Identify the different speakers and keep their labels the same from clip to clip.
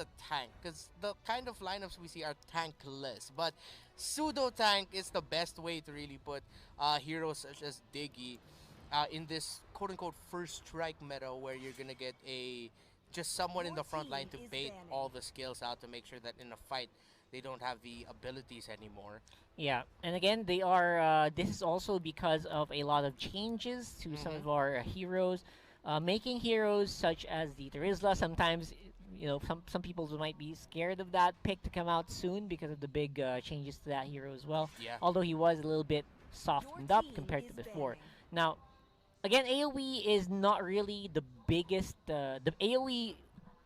Speaker 1: a tank, because the kind of lineups we see are tankless. But pseudo tank is the best way to really put heroes such as Diggy in this quote unquote first strike meta, where you're gonna get a just someone in the front line to bait all the skills out to make sure that in a fight they don't have the abilities anymore.
Speaker 2: Yeah, and again, they are. This is also because of a lot of changes to some of our heroes, making heroes such as the Terizla. Sometimes, some people might be scared of that pick to come out soon because of the big changes to that hero as well.
Speaker 1: Yeah.
Speaker 2: Although he was a little bit softened up compared to before. Now, again, AOE is not really the biggest. The AOE,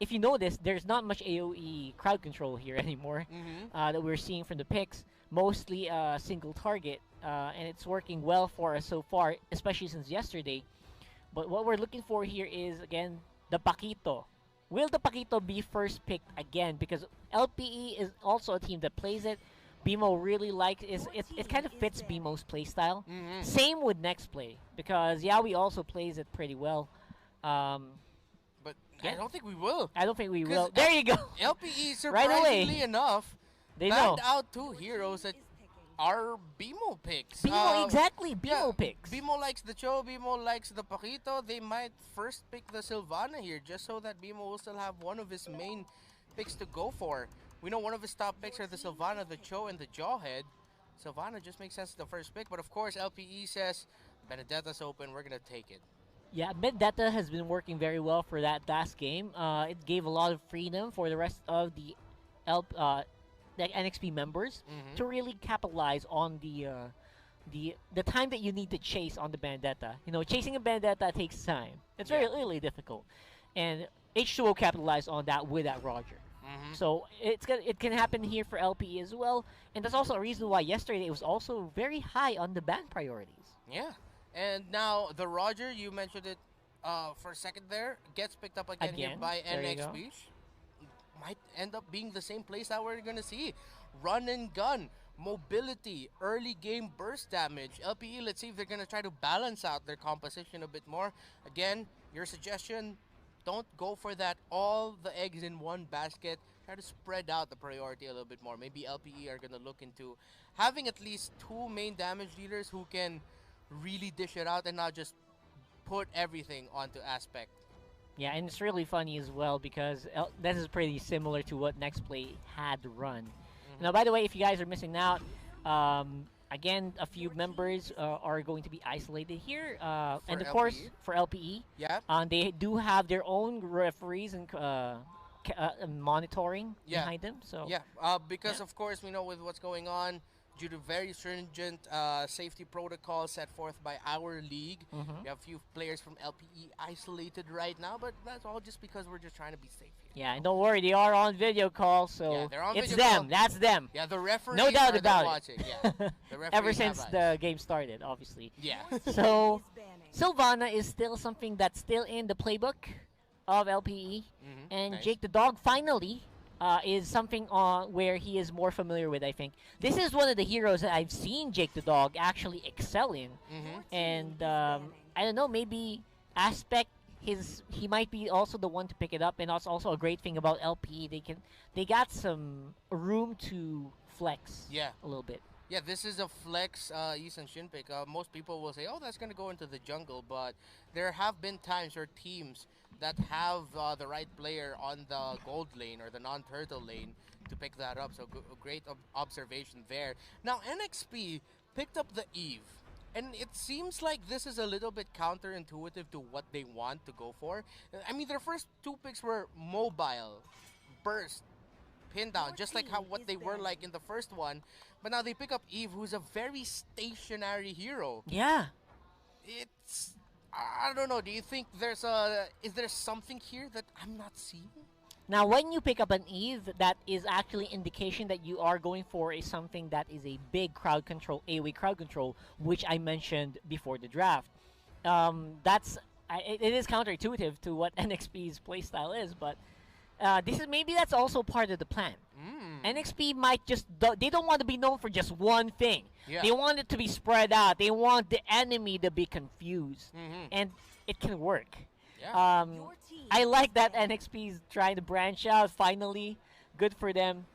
Speaker 2: if you notice, there's not much AOE crowd control here anymore that we're seeing from the picks. Mostly single target, and it's working well for us so far, especially since yesterday. But what we're looking for here is, again, the Paquito. Will the Paquito be first picked again? Because LPE is also a team that plays it. BMO really likes it kind of fits BMO's playstyle. Same with Nexplay, because we also plays it pretty well.
Speaker 1: But I don't think we will.
Speaker 2: I don't think we will. There you go.
Speaker 1: LPE,
Speaker 2: Right
Speaker 1: surprisingly enough,
Speaker 2: They
Speaker 1: banned
Speaker 2: know.
Speaker 1: out two heroes that are BMO picks.
Speaker 2: BMO, exactly. BMO picks.
Speaker 1: BMO likes the Cho, BMO likes the Paquito. They might first pick the Sylvana here, just so that BMO will still have one of his main picks to go for. We know one of his top picks are the Sylvana, the Cho, and the Jawhead. Sylvana just makes sense as the first pick, but of course LPE says, Benedetta's open, we're going to take it.
Speaker 2: Yeah, Vendetta has been working very well for that last game. It gave a lot of freedom for the rest of the NXP members to really capitalize on the time that you need to chase on the Vendetta. Chasing a Vendetta takes time. It's really difficult, and H2O capitalized on that with that Roger. So it can happen here for LPE as well, and that's also a reason why yesterday it was also very high on the ban priorities.
Speaker 1: Yeah. And now the Roger, you mentioned it for a second there, gets picked up again here by
Speaker 2: There you go.
Speaker 1: NXP. Might end up being the same place that we're going to see. Run and gun, mobility, early game burst damage. LPE, let's see if they're going to try to balance out their composition a bit more. Again, your suggestion, don't go for that all the eggs in one basket. Try to spread out the priority a little bit more. Maybe LPE are going to look into having at least two main damage dealers who can really dish it out and not just put everything onto Aspect.
Speaker 2: Yeah, and it's really funny as well because this is pretty similar to what Nexplay had run. Now, by the way, if you guys are missing out, again, a few members are going to be isolated here. And of course,
Speaker 1: LPE?
Speaker 2: for LPE, they do have their own referees and monitoring behind them. So
Speaker 1: because of course we know with what's going on, due to very stringent safety protocols set forth by our league. We have a few players from LPE isolated right now, but that's all just because we're just trying to be safe here.
Speaker 2: Yeah, and don't worry, they are on video call, so
Speaker 1: they're on
Speaker 2: it's
Speaker 1: video
Speaker 2: them.
Speaker 1: call.
Speaker 2: That's them.
Speaker 1: Yeah, the referees
Speaker 2: No doubt
Speaker 1: are
Speaker 2: about it.
Speaker 1: watching. Yeah, the referees
Speaker 2: Ever
Speaker 1: have
Speaker 2: since
Speaker 1: eyes.
Speaker 2: the game started, obviously.
Speaker 1: Yeah.
Speaker 2: So, Sylvana is still something that's still in the playbook of LPE, and
Speaker 1: Nice.
Speaker 2: Jake the Dog finally is something where he is more familiar with, I think. This is one of the heroes that I've seen Jake the Dog actually excel in. And I don't know, maybe Aspect, he might be also the one to pick it up. And that's also a great thing about LPE. They got some room to flex a little bit.
Speaker 1: Yeah, this is a flex Yisun Shin pick. Most people will say, oh, that's going to go into the jungle, but there have been times or teams that have the right player on the gold lane or the non-turtle lane to pick that up. So great observation there. Now, NXP picked up the Eve, and it seems like this is a little bit counterintuitive to what they want to go for. I mean, their first two picks were mobile, burst, pin down, just like what they were like in the first one. But now they pick up Eve, who's a very stationary hero.
Speaker 2: Yeah.
Speaker 1: It's, I don't know. Do you think is there something here that I'm not seeing?
Speaker 2: Now, when you pick up an Eve, that is actually indication that you are going for something that is a big crowd control, AoE crowd control, which I mentioned before the draft. It is counterintuitive to what NXP's playstyle is, but maybe that's also part of the plan. NXP might they don't want to be known for just one thing.
Speaker 1: Yeah.
Speaker 2: They want it to be spread out. They want the enemy to be confused, and it can work.
Speaker 1: Yeah.
Speaker 2: Um, I like that NXP is trying to branch out finally. Good for them.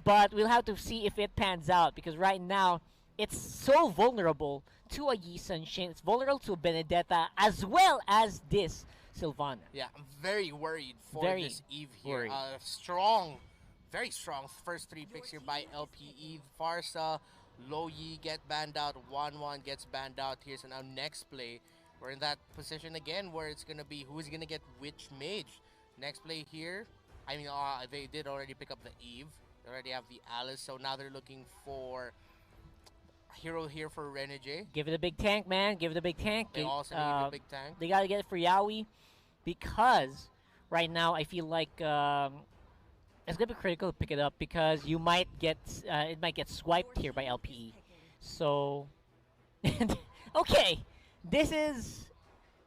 Speaker 2: But we'll have to see if it pans out because right now it's so vulnerable to a Yi Sun Shin. It's vulnerable to Benedetta as well as this Sylvana.
Speaker 1: Yeah, I'm very worried for
Speaker 2: Very
Speaker 1: this Eve here.
Speaker 2: worried.
Speaker 1: Strong, very strong first three picks here by LPE. Farsa, Loyi get banned out. 1-1 gets banned out here. So now next play, we're in that position again where it's going to be who's going to get which mage. Next play here, I mean, they did already pick up the Eve. They already have the Alice. So now they're looking for a hero here for Renege.
Speaker 2: Give it a big tank, man. Give it a big tank.
Speaker 1: They also need a big tank.
Speaker 2: They got to get it for Yaoi because right now I feel like it's gonna be critical to pick it up because you might get it might get swiped here by LPE. So okay, this is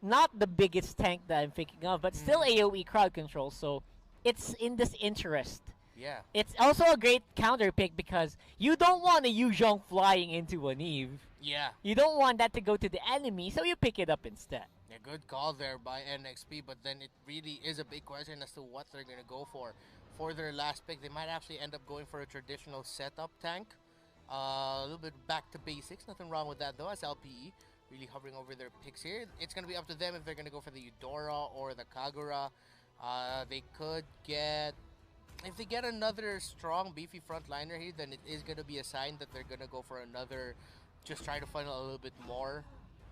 Speaker 2: not the biggest tank that I'm thinking of, but still AOE crowd control. So it's in this interest.
Speaker 1: Yeah.
Speaker 2: It's also a great counter pick because you don't want a Yuzhong flying into an Eve.
Speaker 1: Yeah.
Speaker 2: You don't want that to go to the enemy, so you pick it up instead.
Speaker 1: Yeah, good call there by NXP, but then it really is a big question as to what they're going to go for. For their last pick, they might actually end up going for a traditional setup tank. A little bit back to basics. Nothing wrong with that, though, as LPE really hovering over their picks here. It's going to be up to them if they're going to go for the Eudora or the Kagura. They could get... If they get another strong, beefy frontliner here, then it is going to be a sign that they're going to go for another... Just try to funnel a little bit more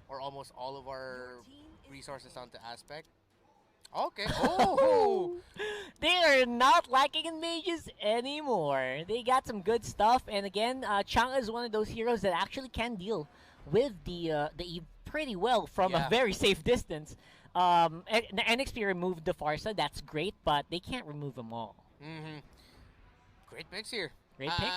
Speaker 1: or almost all of our resources onto Aspect. Okay. Oh!
Speaker 2: They are not lacking in mages anymore. They got some good stuff, and again, Chang'e is one of those heroes that actually can deal with the Eve pretty well from a very safe distance. NXP removed the Farsa, that's great, but they can't remove them all.
Speaker 1: Mm-hmm. Great picks here.
Speaker 2: Great picks.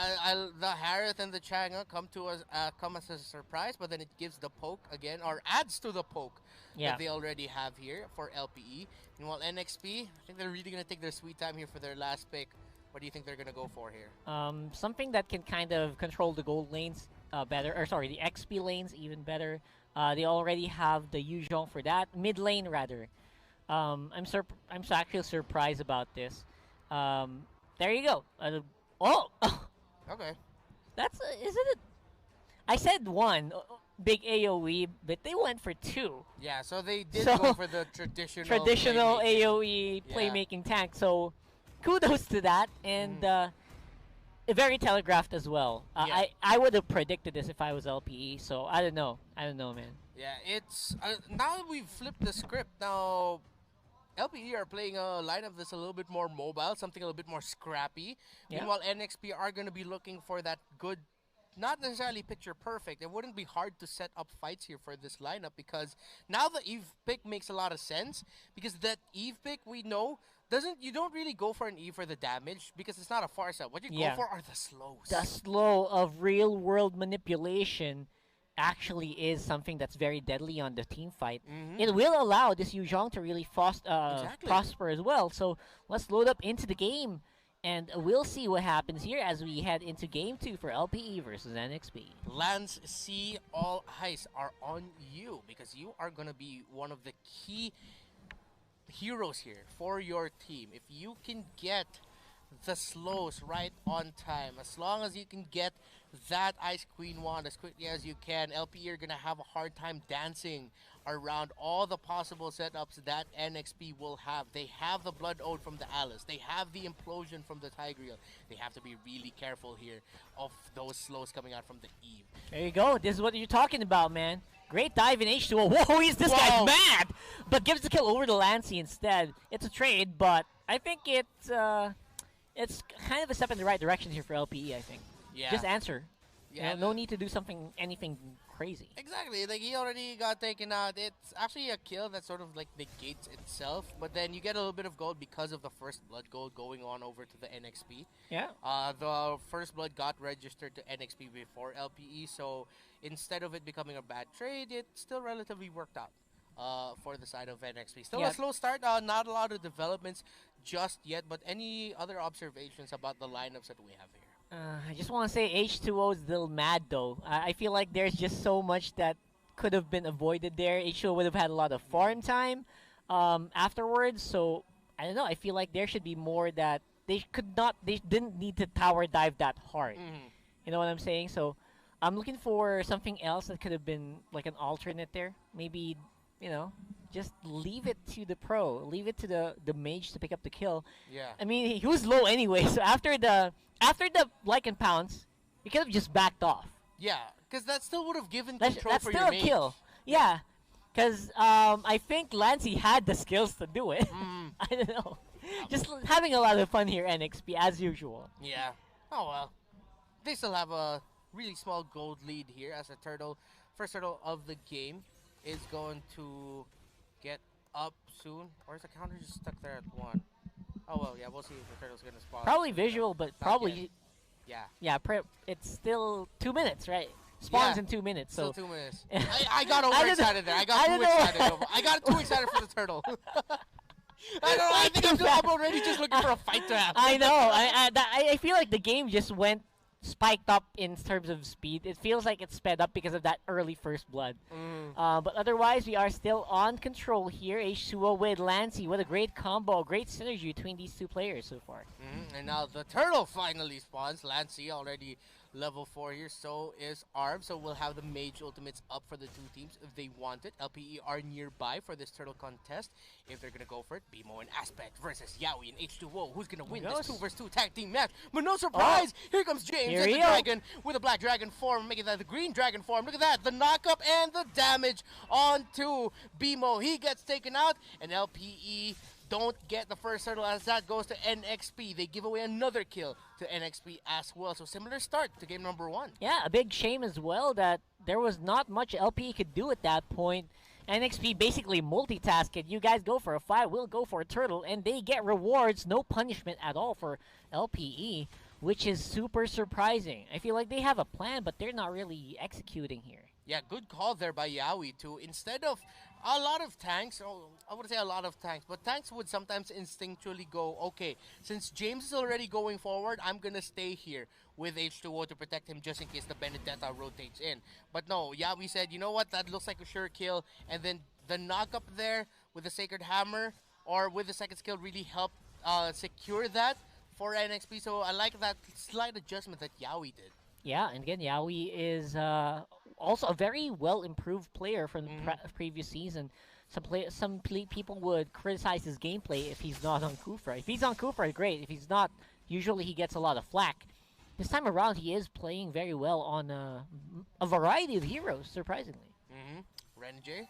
Speaker 1: The Harith and the Chang'e come as a surprise, but then it gives the poke again, or adds to the poke that they already have here for LPE. And while NXP, I think they're really going to take their sweet time here for their last pick. What do you think they're going to go for here?
Speaker 2: Something that can kind of control the gold lanes better, or sorry, the XP lanes even better. They already have the Yuzhong for that. Mid lane, rather. I'm actually surprised about this. There you go. Oh!
Speaker 1: Okay.
Speaker 2: That's isn't it? I said one big AOE, but they went for two.
Speaker 1: Yeah, so they did go for the
Speaker 2: traditional AOE playmaking tank. So kudos to that, and very telegraphed as well. I would have predicted this if I was LPE. So I don't know, man.
Speaker 1: Yeah, it's now that we've flipped the script now. LPE are playing a lineup that's a little bit more mobile, something a little bit more scrappy. Yeah. Meanwhile, NXP are going to be looking for that good, not necessarily picture perfect. It wouldn't be hard to set up fights here for this lineup because now the Eve pick makes a lot of sense because that Eve pick we know you don't really go for an Eve for the damage because it's not a Farsa. What you go for are the slows.
Speaker 2: The slow of real world manipulation actually is something that's very deadly on the team fight. It will allow this Yuzhong to really prosper as well. So let's load up into the game, and we'll see what happens here as we head into Game 2 for LPE versus NXP.
Speaker 1: Lance C, all eyes are on you because you are going to be one of the key heroes here for your team. If you can get the slows right on time, as long as you can get that Ice Queen wand as quickly as you can, LPE are going to have a hard time dancing around all the possible setups that NXP will have. They have the Blood Ode from the Alice. They have the Implosion from the Tigreal. They have to be really careful here of those slows coming out from the Eve.
Speaker 2: There you go. This is what you're talking about, man. Great dive in H2O. Whoa, this guy's mad! But gives the kill over to Lancey instead. It's a trade, but I think it's kind of a step in the right direction here for LPE, I think.
Speaker 1: Yeah.
Speaker 2: Just answer.
Speaker 1: Yeah.
Speaker 2: No need to do anything crazy.
Speaker 1: Exactly. Like, he already got taken out. It's actually a kill that sort of, like, negates itself. But then you get a little bit of gold because of the first blood gold going on over to the NXP.
Speaker 2: Yeah.
Speaker 1: The first blood got registered to NXP before LPE. So instead of it becoming a bad trade, it still relatively worked out for the side of NXP. Still a slow start. Not a lot of developments just yet. But any other observations about the lineups that we have here?
Speaker 2: I just want to say H2O is a little mad, though. I feel like there's just so much that could have been avoided there. H2O would have had a lot of farm time. afterwards. So I don't know. I feel like there should be more that they could not. They didn't need to tower dive that hard.
Speaker 1: Mm-hmm.
Speaker 2: You know what I'm saying? So I'm looking for something else that could have been like an alternate there. Maybe, you know, just leave it to the pro, leave it to the mage to pick up the kill.
Speaker 1: Yeah.
Speaker 2: I mean, he was low anyway. So after the like and pounce, he could have just backed off.
Speaker 1: Yeah, because that still would have given
Speaker 2: That's
Speaker 1: control
Speaker 2: that's
Speaker 1: for
Speaker 2: still
Speaker 1: your
Speaker 2: a
Speaker 1: mage.
Speaker 2: kill. Yeah, because I think Lancey had the skills to do it.
Speaker 1: Mm.
Speaker 2: I don't know. Just having a lot of fun here, NXP as usual.
Speaker 1: Yeah. Oh well. They still have a really small gold lead here as the turtle, first turtle of the game, is going to get up soon. Or is the counter just stuck there at 1? Oh well, yeah, we'll see if the turtle's gonna spawn.
Speaker 2: Probably visual, but
Speaker 1: Not
Speaker 2: probably
Speaker 1: yet. Yeah.
Speaker 2: yeah. It's still 2 minutes, right? Spawns
Speaker 1: Yeah.
Speaker 2: in 2 minutes.
Speaker 1: Still
Speaker 2: So
Speaker 1: 2 minutes. I got
Speaker 2: I don't know-
Speaker 1: overexcited there. I
Speaker 2: I
Speaker 1: got
Speaker 2: don't
Speaker 1: too
Speaker 2: know.
Speaker 1: excited. I got too excited for the turtle. I don't know. I think I'm already just looking for a fight to have.
Speaker 2: I know. I feel like the game just went spiked up in terms of speed. It feels like it's sped up because of that early first blood. But otherwise, we are still on control here. H2O with Lancey. What a great combo. Great synergy between these two players so far.
Speaker 1: And now the turtle finally spawns. Lancey already level 4 here. So is Arm. So we'll have the mage ultimates up for the two teams if they want it. LPE are nearby for this turtle contest. If they're going to go for it, BMO and Aspect versus Yaoi and H2O. Who's going to win this 2 vs 2 tag team match? But no surprise, here comes James
Speaker 2: Here
Speaker 1: and the
Speaker 2: we go.
Speaker 1: dragon with a black dragon form, making that the green dragon form. Look at that, the knockup and the damage onto BMO. He gets taken out, and LPE don't get the first turtle as that goes to NXP. They give away another kill to NXP as well. So similar start to game number 1.
Speaker 2: Yeah, a big shame as well that there was not much LPE could do at that point. NXP basically multitasked it. You guys go for a fight, we'll go for a turtle, and they get rewards, no punishment at all for LPE, which is super surprising. I feel like they have a plan, but they're not really executing here.
Speaker 1: Yeah, good call there by Yaoi too. Instead of a lot of tanks, oh, I wouldn't say a lot of tanks, but tanks would sometimes instinctually go, okay, since James is already going forward, I'm going to stay here with H2O to protect him just in case the Benedetta rotates in. But no, Yaoi said, you know what, that looks like a sure kill, and then the knock up there with the Sacred Hammer or with the second skill really helped secure that for NXP. So I like that slight adjustment that Yaoi did.
Speaker 2: Yeah, and again, Yaoi is also a very well improved player from the previous season. Some people would criticize his gameplay if he's not on Kufra. If he's on Kufra, great. If he's not, usually he gets a lot of flack. This time around, he is playing very well on a variety of heroes, surprisingly.
Speaker 1: Renjay,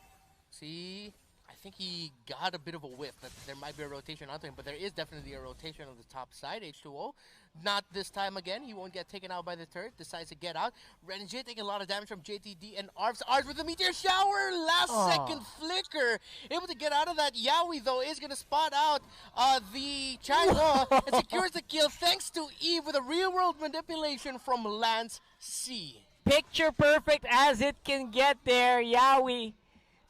Speaker 1: see, I think he got a bit of a whiff that there might be a rotation onto him, but there is definitely a rotation on the top side. H2O, not this time again. He won't get taken out by the turret. Decides to get out. Renjay taking a lot of damage from JTD and Arvs. Arvs with the meteor shower. Last second flicker. Able to get out of that. Yaoi, though, is going to spot out the Chang'e and secures the kill thanks to Eve with a real-world manipulation from Lance C.
Speaker 2: Picture perfect as it can get there. Yaoi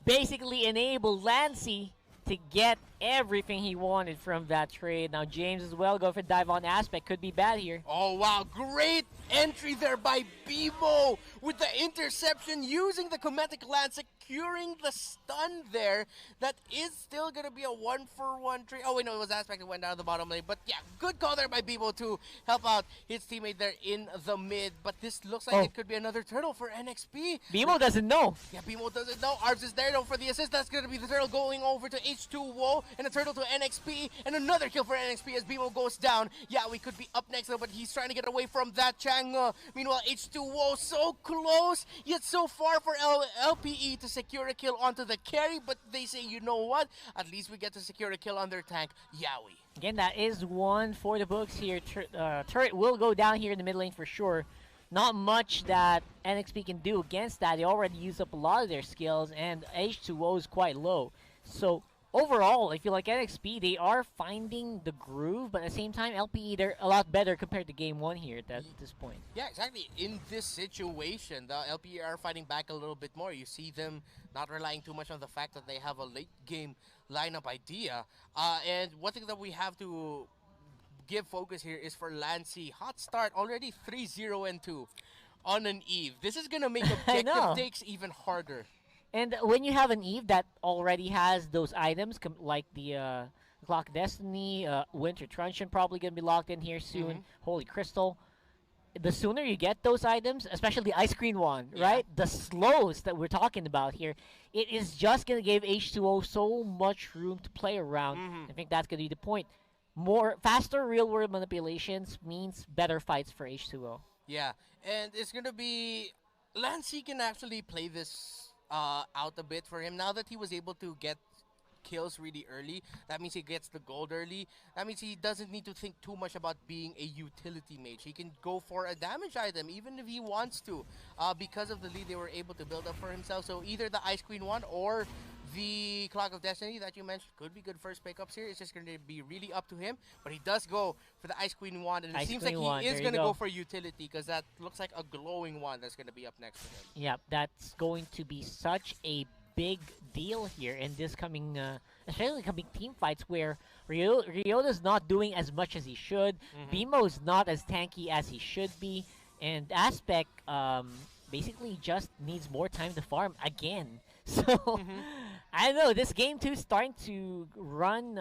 Speaker 2: basically enabled Lancey to get everything he wanted from that trade. Now James as well, go for dive on Aspect. Could be bad here.
Speaker 1: Oh, wow. Great entry there by Bebo with the interception, using the Cometic Lance, securing the stun there. That is still going to be a 1-for-1 trade. Oh, wait, no, it was Aspect that went down the bottom lane. But yeah, good call there by Bebo to help out his teammate there in the mid. But this looks like it could be another turtle for NXP.
Speaker 2: Bemo doesn't know.
Speaker 1: Yeah, Bemo doesn't know. Arbs is there though for the assist. That's going to be the turtle going over to H2O and a turtle to NXP. And another kill for NXP as Bemo goes down. Yeah, we could be up next though, but he's trying to get away from that Chang'e. Meanwhile, H2O so close, yet so far for LPE to secure a kill onto the carry. But they say, you know what? At least we get to secure a kill on their tank, Yaoi.
Speaker 2: Again, that is one for the books here. Turret will go down here in the mid lane for sure. Not much that NXP can do against that. They already used up a lot of their skills, and H2O is quite low. So overall, I feel like NXP, they are finding the groove, but at the same time, LPE, they're a lot better compared to game 1 here at this point.
Speaker 1: Yeah, exactly. In this situation, the LPE are fighting back a little bit more. You see them not relying too much on the fact that they have a late game lineup idea. And one thing that we have to give focus here is for Lancey. Hot start, already 3-0 and 2 on an Eve. This is going to make objective takes even harder.
Speaker 2: And when you have an Eve that already has those items, like the Clock of Destiny, Winter Truncheon probably going to be locked in here soon,
Speaker 1: Mm-hmm.
Speaker 2: Holy Crystal, the sooner you get those items, especially the ice cream one,
Speaker 1: Yeah.
Speaker 2: right? The slows that we're talking about here, it is just gonna give H2O so much room to play around.
Speaker 1: Mm-hmm.
Speaker 2: I think that's gonna be the point. More faster real world manipulations means better fights for H2O.
Speaker 1: Yeah, and it's gonna be Lancey can actually play this out a bit for him now that he was able to get kills really early. That means he gets the gold early. That means he doesn't need to think too much about being a utility mage. He can go for a damage item even if he wants to, because of the lead they were able to build up for himself. So either the Ice Queen one or the Clock of Destiny that you mentioned could be good first pickups here. It's just going to be really up to him. But he does go for the Ice Queen wand, and it
Speaker 2: Ice
Speaker 1: seems
Speaker 2: Queen
Speaker 1: like
Speaker 2: wand,
Speaker 1: he is
Speaker 2: there you
Speaker 1: going to
Speaker 2: go.
Speaker 1: go for utility because that looks like a glowing wand that's going to be up next to him.
Speaker 2: Yeah, that's going to be such a big deal here in this coming, especially coming team fights where Ryota's not doing as much as he should. Bimo's not as tanky as he should be, and Aspect basically just needs more time to farm again. So I don't know. This game too is starting to run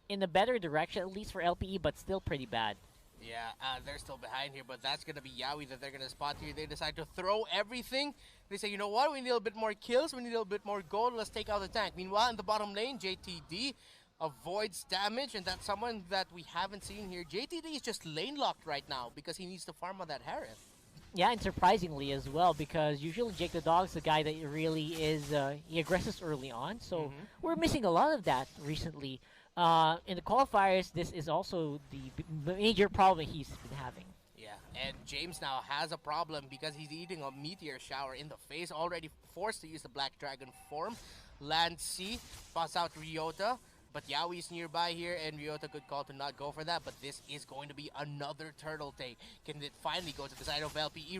Speaker 2: in a better direction, at least for LPE, but still pretty bad.
Speaker 1: Yeah, they're still behind here, but that's going to be Yaoi that they're going to spot here. They decide to throw everything. They say, you know what, we need a little bit more kills, we need a little bit more gold, let's take out the tank. Meanwhile, in the bottom lane, JTD avoids damage, and that's someone that we haven't seen here. JTD is just lane locked right now because he needs to farm on that Harith.
Speaker 2: Yeah, and surprisingly as well, because usually Jake the Dog's the guy that really is, he aggresses early on, so we're missing a lot of that recently. In the qualifiers, this is also the major problem he's been having.
Speaker 1: Yeah, and James now has a problem because he's eating a meteor shower in the face, already forced to use the Black Dragon form. Lancey spots out Ryota, but Yaoi's nearby here, and Ryota good call to not go for that, but this is going to be another turtle take. Can it finally go to the side of LPE?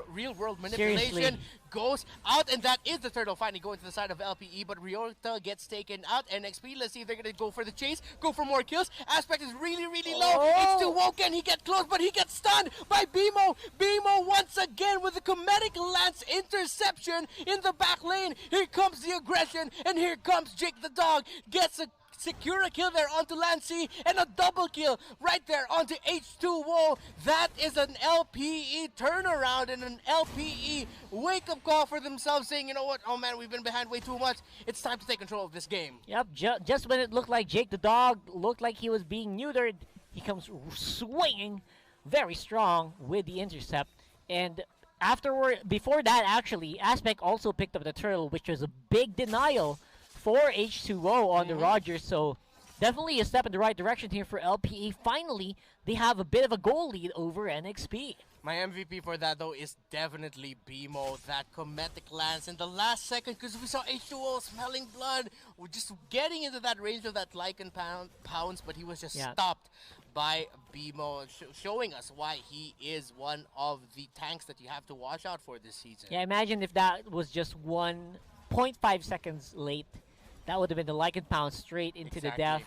Speaker 1: Real world manipulation
Speaker 2: Seriously.
Speaker 1: goes out, and that is the turtle finally going to the side of LPE, but Ryota gets taken out, and XP, let's see if they're going to go for the chase, go for more kills. Aspect is really, really low.
Speaker 2: Oh!
Speaker 1: H2O, can he get close, but he gets stunned by Bimo. Bimo once again with a comedic lance interception in the back lane. Here comes the aggression, and here comes Jake the Dog. Gets a secure a kill there onto Lancey, and a double kill right there onto H2O. That is an LPE turnaround and an LPE wake-up call for themselves, saying, you know what, oh man, we've been behind way too much. It's time to take control of this game.
Speaker 2: Yep, just when it looked like Jake the Dog looked like he was being neutered, he comes swinging very strong with the intercept. And before that, actually, Aspect also picked up the turtle, which was a big denial for H2O on the Rogers. So definitely a step in the right direction here for LPE. Finally, they have a bit of a goal lead over NXP.
Speaker 1: My MVP for that, though, is definitely Bimo. That Cometic Lance in the last second, because we saw H2O smelling blood. We're just getting into that range of that Lycan pounds, but he was just stopped by Bimo, showing us why he is one of the tanks that you have to watch out for this season.
Speaker 2: Yeah, imagine if that was just 1.5 seconds late. That would have been the Lycan pound straight into the death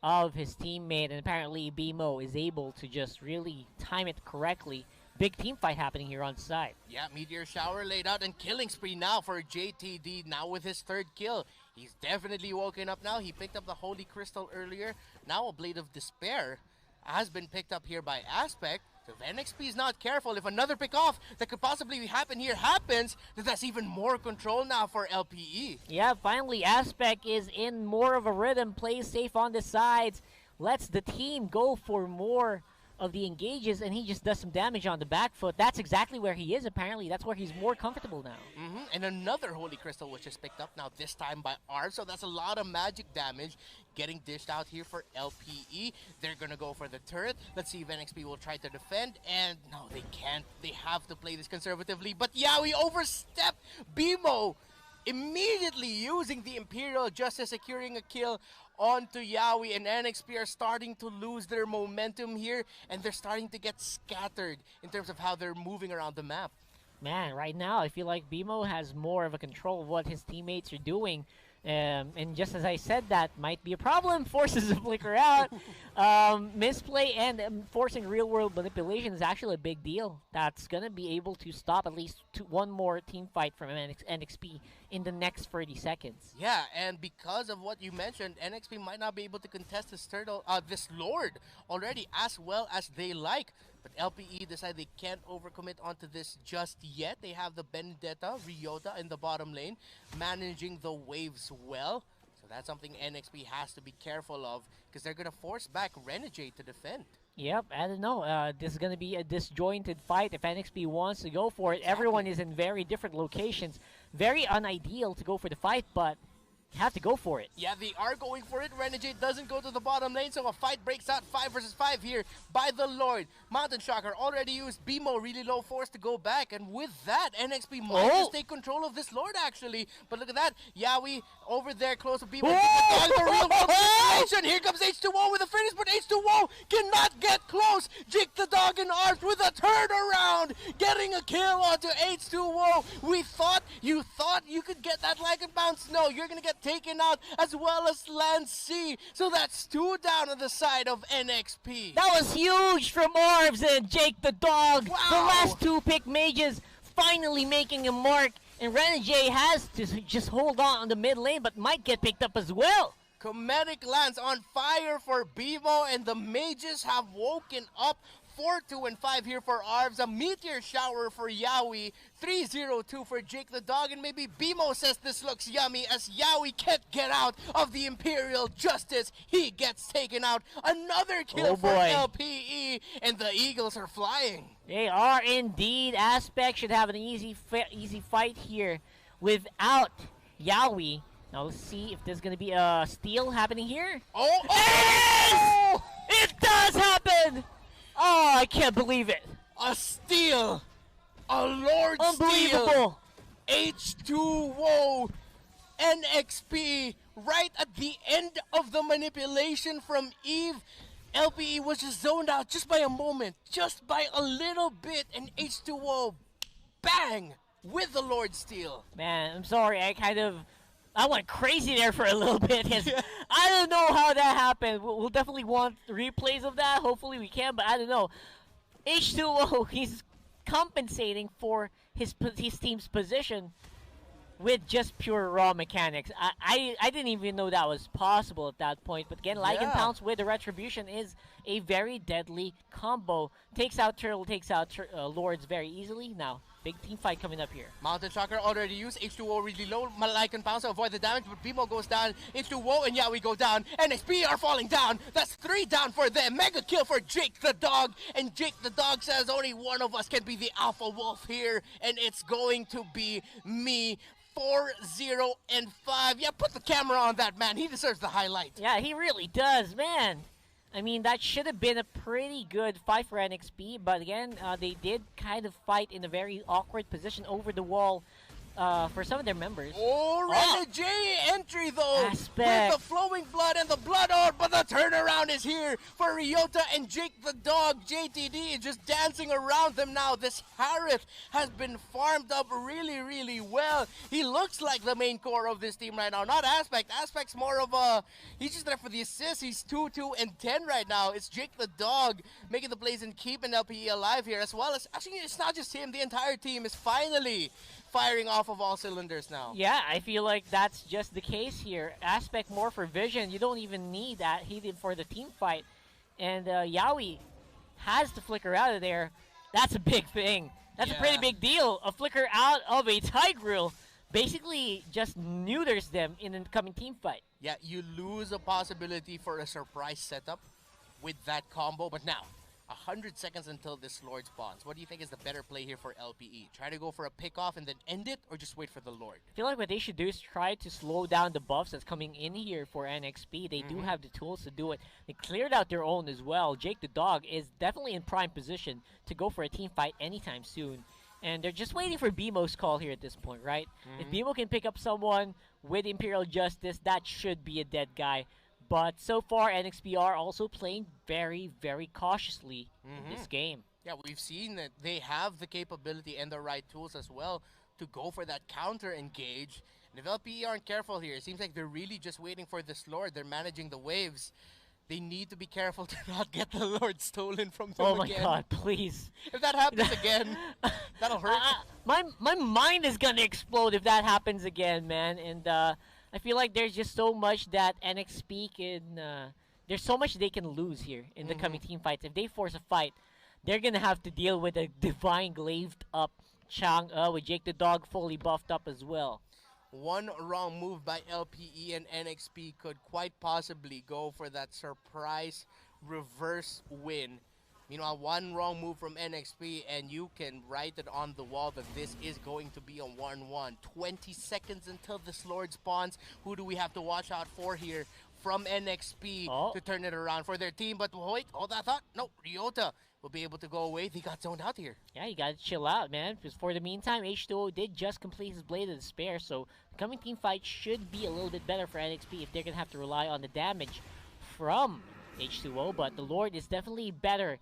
Speaker 2: of his teammate, and apparently Bimo is able to just really time it correctly. Big team fight happening here on side.
Speaker 1: Yeah, Meteor Shower laid out, and killing spree now for JTD, now with his third kill. He's definitely woken up now. He picked up the Holy Crystal earlier. Now a Blade of Despair has been picked up here by Aspect. So if NXP is not careful, if another pick off that could possibly happen here happens, then that's even more control now for LPE.
Speaker 2: Yeah, finally Aspect is in more of a rhythm, plays safe on the sides, lets the team go for more of the engages, and he just does some damage on the back foot. That's exactly where he is, apparently. That's where he's more comfortable now.
Speaker 1: And another Holy Crystal was just picked up now, this time by Arv, so that's a lot of magic damage getting dished out here for LPE. They're gonna go for the turret. Let's see if NXP will try to defend, and no, they can't. They have to play this conservatively, but Yaoi overstepped Bimo, immediately using the Imperial Justice, securing a kill onto Yaoi, and NXP are starting to lose their momentum here, and they're starting to get scattered in terms of how they're moving around the map.
Speaker 2: Man, right now I feel like Bimo has more of a control of what his teammates are doing. And just as I said, that might be a problem. Forces the flicker out. Misplay and forcing real-world manipulation is actually a big deal. That's going to be able to stop at least one more team fight from NXP in the next 30 seconds.
Speaker 1: Yeah, and because of what you mentioned, NXP might not be able to contest this Lord already as well as they like. But LPE decide they can't overcommit onto this just yet. They have the Benedetta, Ryota in the bottom lane, managing the waves well. So that's something NXP has to be careful of because they're going to force back Renegade to defend.
Speaker 2: Yep, I don't know. This is going to be a disjointed fight if NXP wants to go for it.
Speaker 1: Exactly.
Speaker 2: Everyone is in very different locations. Very unideal to go for the fight, but you have to go for it.
Speaker 1: Yeah, they are going for it. Renegade doesn't go to the bottom lane, so a fight breaks out 5 versus 5 here by the Lord. Mountain Shocker already used BMO, really low force to go back, and with that, NXP might just take control of this Lord, actually. But look at that. Yawi over there close to BMO. The real manipulation. Here comes H2O with a finish, but H2O cannot get close. Jake the Dog in arms with a turnaround, getting a kill onto H2O. You thought you could get that like and bounce. No, you're going to get taken out as well as Lancy. So that's 2 down on the side of NXP.
Speaker 2: That was huge from Orbs and Jake the Dog.
Speaker 1: Wow.
Speaker 2: The last 2 pick mages finally making a mark. And Renegade has to just hold on the mid lane, but might get picked up as well.
Speaker 1: Comedic lands on fire for BMO, and the mages have woken up. 4-2 and 5 here for Arvs, a meteor shower for Yawi, 3-0-2 for Jake the Dog, and maybe BMO says this looks yummy as Yawi can't get out of the Imperial Justice. He gets taken out. Another kill for LPE, and the Eagles are flying.
Speaker 2: They are indeed. Aspect should have an easy fight here without Yawi. Now let's see if there's going to be a steal happening here.
Speaker 1: Oh!
Speaker 2: It does happen! Oh, I can't believe it.
Speaker 1: A steal. A Lord
Speaker 2: Unbelievable.
Speaker 1: Steal. H2O. NXP right at the end of the manipulation from Eve. LPE was just zoned out just by a moment, just by a little bit, and H2O, bang, with the Lord Steal.
Speaker 2: Man, I'm sorry, I went crazy there for a little bit. I don't know how that happened. We'll definitely want replays of that. Hopefully we can, but I don't know. H2O, he's compensating for his team's position with just pure raw mechanics. I didn't even know that was possible at that point. But again, Lycan Pounce with the Retribution is a very deadly combo. Takes out Turtle, takes out Lords very easily. Now, big team fight coming up here.
Speaker 1: Mountain Shocker already used. H2O really low. Lycan Pounce to avoid the damage, but BMO goes down. H2O and Yawi go down. NXP are falling down. That's 3 down for them. Mega kill for Jake the Dog. And Jake the Dog says only one of us can be the Alpha Wolf here. And it's going to be me. 4-0 and 5. Yeah, put the camera on that man. He deserves the highlight.
Speaker 2: Yeah, he really does, man. I mean, that should have been a pretty good fight for NXP, but again, they did kind of fight in a very awkward position over the wall for some of their members.
Speaker 1: Oh, Renegade entry though,
Speaker 2: Aspect.
Speaker 1: with the flowing blood and the blood out, but the turnaround is here for Ryota and Jake the Dog. JTD is just dancing around them now. This Harith has been farmed up really, really well. He looks like the main core of this team right now, not Aspect. Aspect's more of a, he's just there for the assist. He's 2-2 and 10 right now. It's Jake the Dog making the plays and keeping LPE alive here, as well as, actually it's not just him, the entire team is finally firing off of all cylinders now.
Speaker 2: Yeah, I feel like that's just the case here. Aspect more for vision. You don't even need that. He did for the team fight. And Yawi has to flicker out of there. That's a big thing. That's a pretty big deal. A flicker out of a Tigreal basically just neuters them in the coming team fight.
Speaker 1: Yeah, you lose a possibility for a surprise setup with that combo, but now 100 seconds until this Lord spawns. What do you think is the better play here for LPE? Try to go for a pick-off and then end it, or just wait for the Lord?
Speaker 2: I feel like what they should do is try to slow down the buffs that's coming in here for NXP. They do have the tools to do it. They cleared out their own as well. Jake the Dog is definitely in prime position to go for a team fight anytime soon. And they're just waiting for BMO's call here at this point, right? If BMO can pick up someone with Imperial Justice, that should be a dead guy. But so far, NXP are also playing very, very cautiously in this game.
Speaker 1: Yeah, we've seen that they have the capability and the right tools as well to go for that counter engage. And if LPE aren't careful here, it seems like they're really just waiting for this Lord. They're managing the waves. They need to be careful to not get the Lord stolen from them
Speaker 2: Oh my
Speaker 1: again.
Speaker 2: god, please.
Speaker 1: If that happens again, that'll hurt.
Speaker 2: My mind is gonna explode if that happens again, man. And I feel like there's just so much that NXP can. There's so much they can lose here in the coming team fights. If they force a fight, they're gonna have to deal with a divine glazed up Chang'e with Jake the Dog fully buffed up as well.
Speaker 1: One wrong move by LPE and NXP could quite possibly go for that surprise reverse win. Meanwhile, one wrong move from NXP and you can write it on the wall that this is going to be a 1-1. 20 seconds until this Lord spawns. Who do we have to watch out for here from NXP to turn it around for their team? But wait, hold that thought. No, Ryota will be able to go away. They got zoned out here.
Speaker 2: Yeah, you gotta chill out, man. Because for the meantime, H2O did just complete his Blade of Despair, so the coming team fight should be a little bit better for NXP if they're gonna have to rely on the damage from H2O. But the Lord is definitely better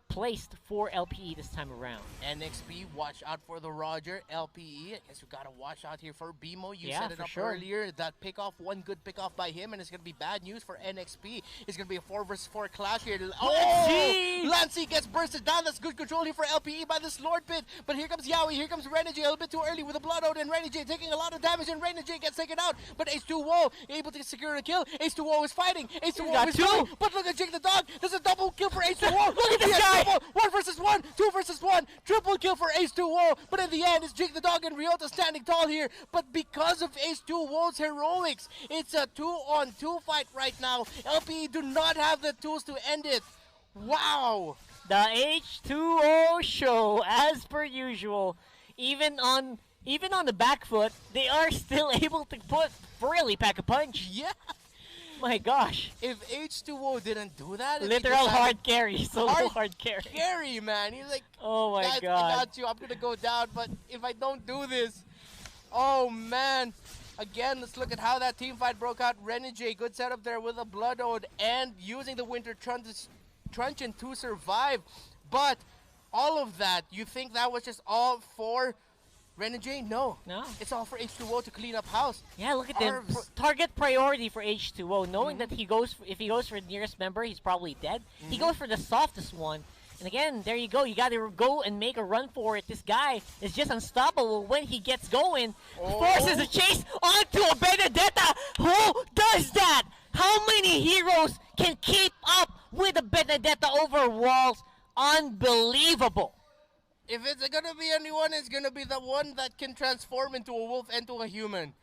Speaker 2: placed for LPE this time around.
Speaker 1: NXP, watch out for the Roger. LPE, I guess we gotta watch out here for BMO. You
Speaker 2: Yeah,
Speaker 1: set it
Speaker 2: for
Speaker 1: up
Speaker 2: sure.
Speaker 1: earlier. That pickoff, one good pickoff by him, and it's gonna be bad news for NXP. It's gonna be a 4 versus 4 clash here. Oh! Lancey gets bursted down. That's good control here for LPE by this Lord Pit. But here comes Yaoi, here comes Renegade, a little bit too early with a Bloodhound, and Renegade taking a lot of damage, and Renegade gets taken out. But H2O able to secure a kill. H2O is fighting. H2O is going. But look at Jake the Dog. There's a double kill for H2O.
Speaker 2: Look at this guy.
Speaker 1: 1 versus 1, 2 versus 1, triple kill for H2O. But in the end, it's Jake the Dog and Ryota standing tall here. But because of H2O's heroics, it's a 2-on-2 fight right now. LPE do not have the tools to end it. Wow.
Speaker 2: The H2O show, as per usual, even on the back foot, they are still able to really pack a punch.
Speaker 1: Yeah.
Speaker 2: My gosh.
Speaker 1: If H2O didn't do that,
Speaker 2: literal hard carry, solo hard carry.
Speaker 1: Carry, man. He's like,
Speaker 2: oh my god.
Speaker 1: I got you. I'm gonna go down, but if I don't do this, oh man. Again, let's look at how that team fight broke out. Renegade, good setup there with a Blood Ode and using the Winter Truncheon to survive. But all of that, you think that was just all for Renegade? No. It's all for H2O to clean up house.
Speaker 2: Yeah, look at them. Target priority for H2O, knowing that if he goes for the nearest member, he's probably dead. He goes for the softest one. And again, there you go. You got to go and make a run for it. This guy is just unstoppable when he gets going. Forces a chase onto a Benedetta. Who does that? How many heroes can keep up with a Benedetta over walls? Unbelievable.
Speaker 1: If it's gonna be anyone, it's gonna be the one that can transform into a wolf and to a human.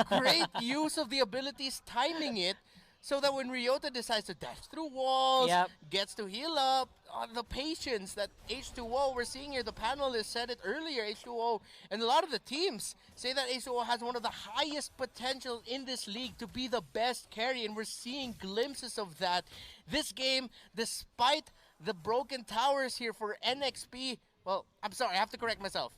Speaker 1: Great use of the abilities, timing it, so that when Ryota decides to dash through walls, gets to heal up, the patience that H2O, we're seeing here, the panelists said it earlier, H2O, and a lot of the teams say that H2O has one of the highest potential in this league to be the best carry, and we're seeing glimpses of that. This game, despite the broken towers here for NXP, well, I'm sorry, I have to correct myself.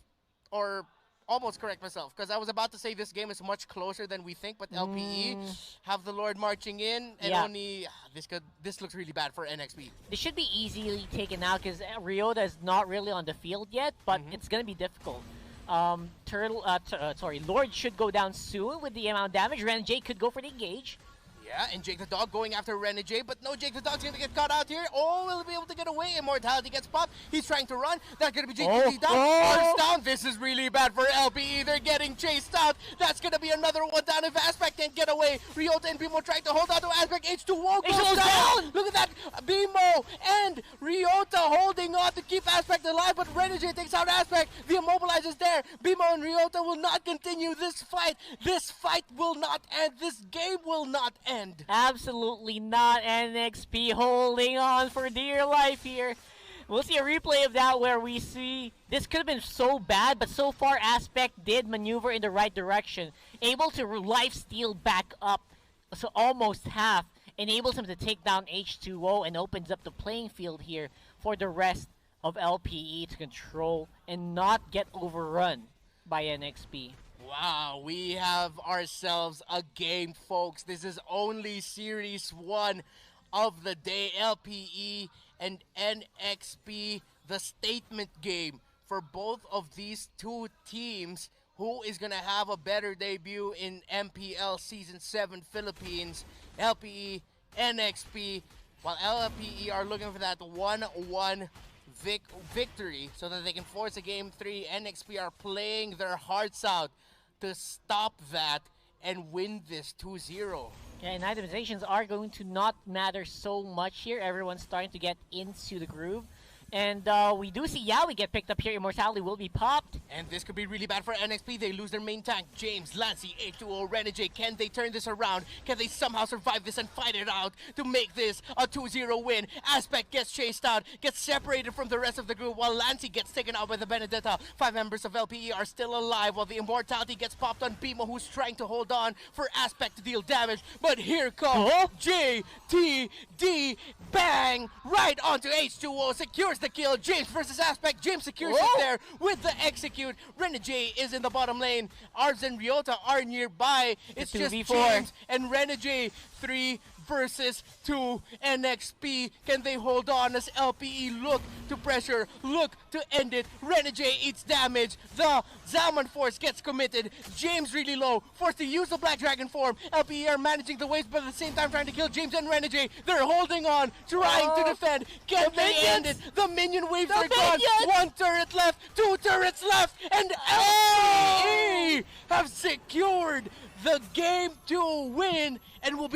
Speaker 1: Or almost correct myself, because I was about to say this game is much closer than we think, but LPE have the Lord marching in, and only this looks really bad for NXP.
Speaker 2: This should be easily taken out because Ryota is not really on the field yet, but it's gonna be difficult. Lord should go down soon with the amount of damage. Renegade could go for the engage.
Speaker 1: Yeah, and Jake the Dog going after Renegade, but no, Jake the Dog's going to get caught out here. Oh, will he be able to get away? Immortality gets popped. He's trying to run. That's going to be Jake the Dog. Art's down. This is really bad for LPE. They're getting chased out. That's going to be another one down if Aspect can't get away. Ryota and Bimo trying to hold on to Aspect. H2O goes down. Look at that. Bimo and Ryota holding on to keep Aspect alive, but Renegade takes out Aspect. The Immobilize is there. Bimo and Ryota will not continue this fight. This fight will not end. This game will not end.
Speaker 2: Absolutely not. NXP holding on for dear life here. We'll see a replay of that where we see this could have been so bad, but so far Aspect did maneuver in the right direction, able to life steal back up, so almost half, enables him to take down H2O and opens up the playing field here for the rest of LPE to control and not get overrun by NXP.
Speaker 1: Wow, we have ourselves a game, folks. This is only Series 1 of the day. LPE and NXP, the statement game for both of these two teams. who is going to have a better debut in MPL Season 7 Philippines, LPE, NXP, while LPE are looking for that 1-1 victory so that they can force a Game 3. NXP are playing their hearts out to stop that and win this 2-0.
Speaker 2: Yeah, and itemizations are going to not matter so much here. Everyone's starting to get into the groove. And we do see Yaoi get picked up here. Immortality will be popped.
Speaker 1: And this could be really bad for NXP. They lose their main tank, James, Lancy, H2O, Renegade. Can they turn this around? Can they somehow survive this and fight it out to make this a 2-0 win? Aspect gets chased out, gets separated from the rest of the group, while Lancy gets taken out by the Benedetta. 5 members of LPE are still alive, while the Immortality gets popped on Bimo, who's trying to hold on for Aspect to deal damage. But here comes JTD. Bang! Right onto H2O, secures the kill. James versus Aspect. James secures it there with the execute. Renegade is in the bottom lane. Arbs and Ryota are nearby. It's just
Speaker 2: 2v4.
Speaker 1: James and Renegade. 3 versus 2. NXP, can they hold on as LPE look to pressure, look to end it? Renegade eats damage. The Zalman Force gets committed. James really low, forced to use the Black Dragon form. LPE are managing the waves, but at the same time trying to kill James and Renegade. They're holding on, trying to defend. Can they end it? The minion waves are gone. 1 turret left, 2 turrets left, and LPE have secured the Game 2 win and will be